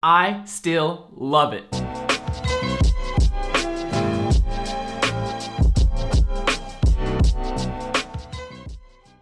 I still love it.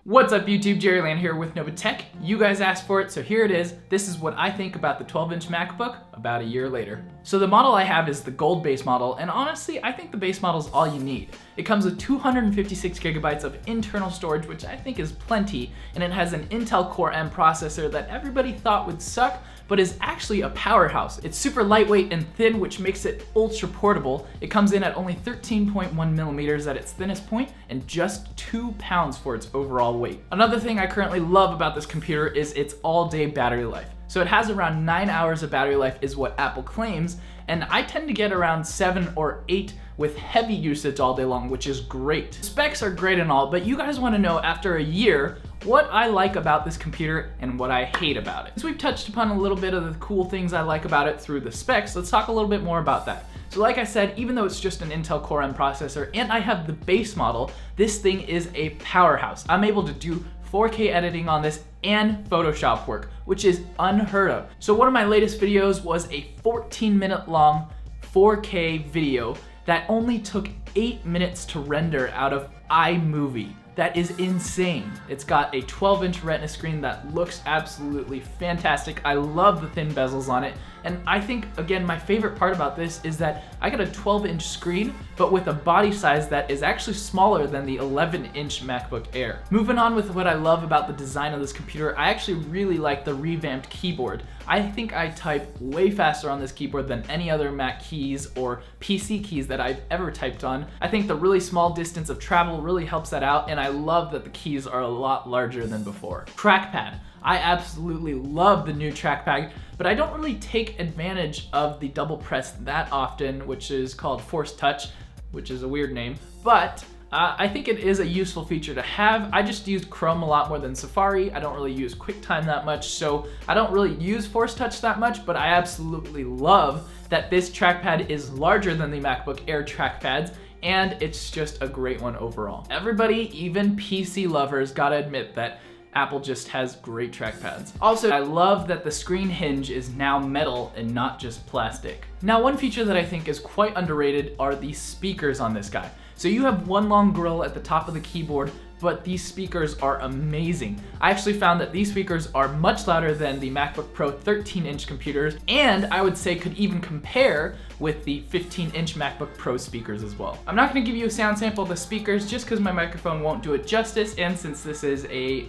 What's up YouTube, Jerryland here with NOBA Tech. You guys asked for it, so here it is. This is what I think about the 12-inch MacBook about a year later. So the model I have is the gold base model, and honestly, I think the base model is all you need. It comes with 256 gigabytes of internal storage, which I think is plenty, and it has an Intel Core M processor that everybody thought would suck, but is actually a powerhouse. It's super lightweight and thin, which makes it ultra portable. It comes in at only 13.1 millimeters at its thinnest point and just 2 pounds for its overall weight. Another thing I currently love about this computer is its all-day battery life. So it has around 9 hours of battery life is what Apple claims, and I tend to get around 7 or 8 with heavy usage all day long, which is great. Specs are great and all, but you guys want to know after a year what I like about this computer and what I hate about it. Since we've touched upon a little bit of the cool things I like about it through the specs, let's talk a little bit more about that. So like I said, even though it's just an Intel Core M processor and I have the base model, this thing is a powerhouse. I'm able to do 4K editing on this and Photoshop work, which is unheard of. So one of my latest videos was a 14-minute long 4K video that only took 8 minutes to render out of iMovie. That is insane. It's got a 12-inch Retina screen that looks absolutely fantastic. I love the thin bezels on it. And I think, again, my favorite part about this is that I got a 12-inch screen, but with a body size that is actually smaller than the 11-inch MacBook Air. Moving on with what I love about the design of this computer, I actually really like the revamped keyboard. I think I type way faster on this keyboard than any other Mac keys or PC keys that I've ever typed on. I think the really small distance of travel really helps that out, and I love that the keys are a lot larger than before. Trackpad. I absolutely love the new trackpad, but I don't really take advantage of the double press that often, which is called Force Touch, which is a weird name, but I think it is a useful feature to have. I just use Chrome a lot more than Safari. I don't really use QuickTime that much, so I don't really use Force Touch that much, but I absolutely love that this trackpad is larger than the MacBook Air trackpads, and it's just a great one overall. Everybody, even PC lovers, gotta admit that Apple just has great trackpads. Also, I love that the screen hinge is now metal and not just plastic. Now, one feature that I think is quite underrated are the speakers on this guy. So you have one long grill at the top of the keyboard, but these speakers are amazing. I actually found that these speakers are much louder than the MacBook Pro 13-inch computers, and I would say could even compare with the 15-inch MacBook Pro speakers as well. I'm not gonna give you a sound sample of the speakers just because my microphone won't do it justice, and since this is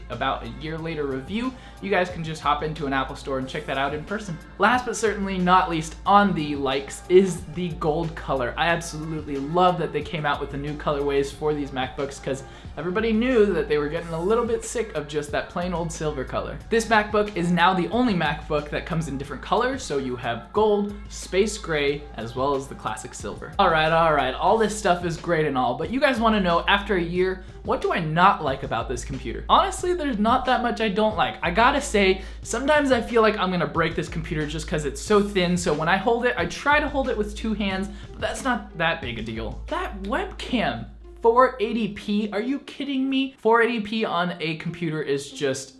about a year later review, you guys can just hop into an Apple store and check that out in person. Last but certainly not least on the likes is the gold color. I absolutely love that they came out with the new colorways for these MacBooks because everybody knew that they were getting a little bit sick of just that plain old silver color. This MacBook is now the only MacBook that comes in different colors, so you have gold, space gray, as well as the classic silver. All right, all this stuff is great and all, but you guys wanna know, after a year, what do I not like about this computer? Honestly, there's not that much I don't like. I gotta say, sometimes I feel like I'm gonna break this computer just because it's so thin, so when I hold it, I try to hold it with 2 hands, but that's not that big a deal. That webcam, 480p, are you kidding me? 480p on a computer is just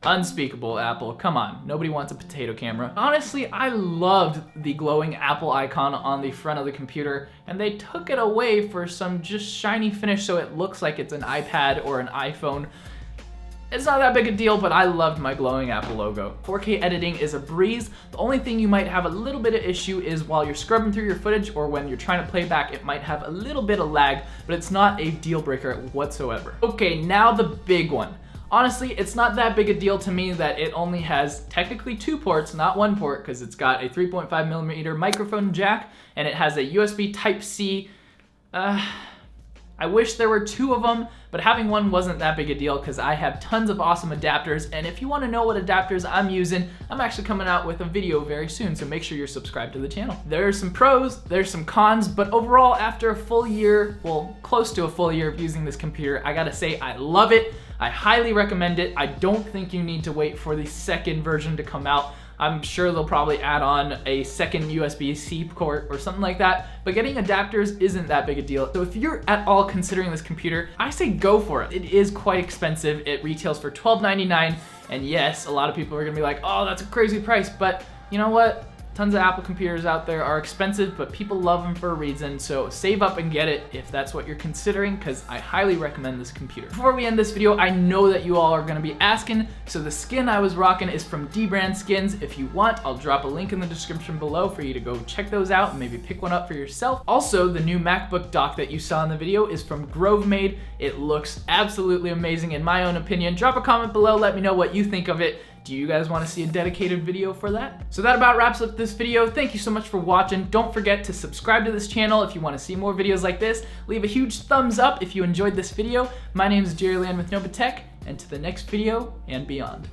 unspeakable, Apple. Come on, nobody wants a potato camera. Honestly, I loved the glowing Apple icon on the front of the computer, and they took it away for some just shiny finish so it looks like it's an iPad or an iPhone. It's not that big a deal, but I loved my glowing Apple logo. 4K editing is a breeze. The only thing you might have a little bit of issue is while you're scrubbing through your footage or when you're trying to play back, it might have a little bit of lag, but it's not a deal breaker whatsoever. Okay, now the big one. Honestly, it's not that big a deal to me that it only has technically 2 ports, not 1 port, because it's got a 3.5 millimeter microphone jack and it has a USB Type-C. I wish there were 2 of them, but having 1 wasn't that big a deal because I have tons of awesome adapters, and if you want to know what adapters I'm using, I'm actually coming out with a video very soon, so make sure you're subscribed to the channel. There's some pros, there's some cons, but overall, after a full year, well, close to a full year of using this computer, I gotta say I love it. I highly recommend it. I don't think you need to wait for the second version to come out. I'm sure they'll probably add on a second USB-C port or something like that, but getting adapters isn't that big a deal. So if you're at all considering this computer, I say go for it. It is quite expensive. It retails for $12.99, and yes, a lot of people are gonna be like, oh, that's a crazy price, but you know what? Tons of Apple computers out there are expensive, but people love them for a reason, so save up and get it if that's what you're considering, because I highly recommend this computer. Before we end this video, I know that you all are gonna be asking, so the skin I was rocking is from D-Brand Skins. If you want, I'll drop a link in the description below for you to go check those out and maybe pick one up for yourself. Also, the new MacBook dock that you saw in the video is from GroveMade. It looks absolutely amazing in my own opinion. Drop a comment below, let me know what you think of it. Do you guys want to see a dedicated video for that? So that about wraps up this video. Thank you so much for watching. Don't forget to subscribe to this channel if you want to see more videos like this. Leave a huge thumbs up if you enjoyed this video. My name is Jerry Land with NOBA Tech, and to the next video and beyond.